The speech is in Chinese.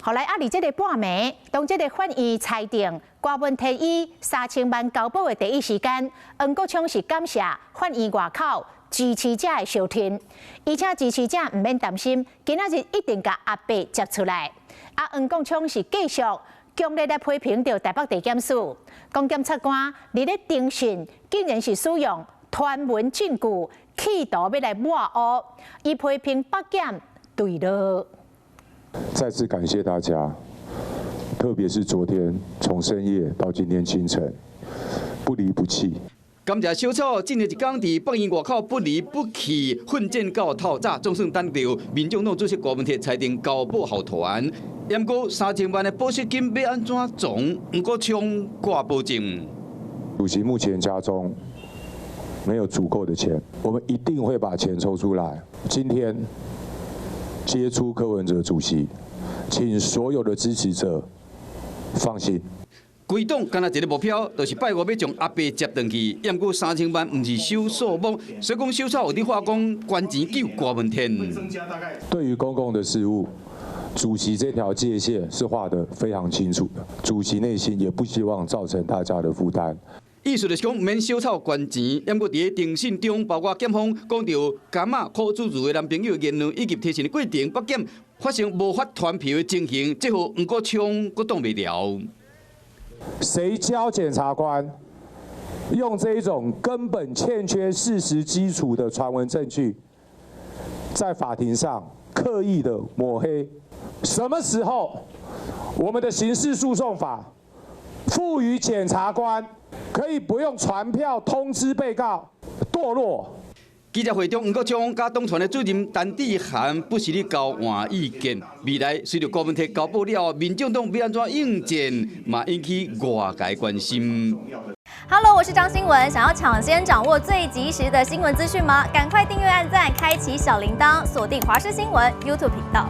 后来伫这个半暝，当这个法院裁定郭文提以3000万交保的第一时间，黄国昌是感谢法院外口支持者的收听，而且支持者唔免担心，今仔日一定甲阿伯接出来。黄国昌是继续强烈来批评着台北地检署，讲检察官伫咧侦讯竟然是使用传闻证据，企图要来抹黑，伊批评北检对了。再次感谢大家，特别是昨天从深夜到今天清晨，不离不弃。感谢小草今日一天伫北院外口不离不弃奋战到透早，总算等到民众党主席郭文铁裁定交保候团，不过3000万的保释金要安怎从黄国昌挂保证？主席目前家中没有足够的钱，我们一定会把钱抽出来。今天接触柯文哲主席，请所有的支持者放心。规党干那一个目标，就是拜五要将阿伯接回去。不过3000万不是小数目，所以讲小草有伫话讲捐钱救郭文天。对于公共的事务，主席这条界限是画得非常清楚的。主席内心也不希望造成大家的负担。意思就是讲，免小草捐钱，不过伫庭审中，包括检方讲到甘啊苦主的男朋友言论以及提审的过程，北检发生无法传票的情形，这互黄国昌阁挡袂了。谁教检察官用这一种根本欠缺事实基础的传闻证据，在法庭上刻意的抹黑？什么时候我们的刑事诉讼法赋予检察官可以不用传票通知被告堕落？记者会中，黄国昌甲党团的主任陈志涵不时咧交换意见。未来随着郭文铁交保了，民众党要安怎应战，嘛引起外界关心。Hello， 我是张新文。想要抢先掌握最及时的新闻资讯吗？赶快订阅、按赞、开启小铃铛，锁定华视新闻 YouTube 频道。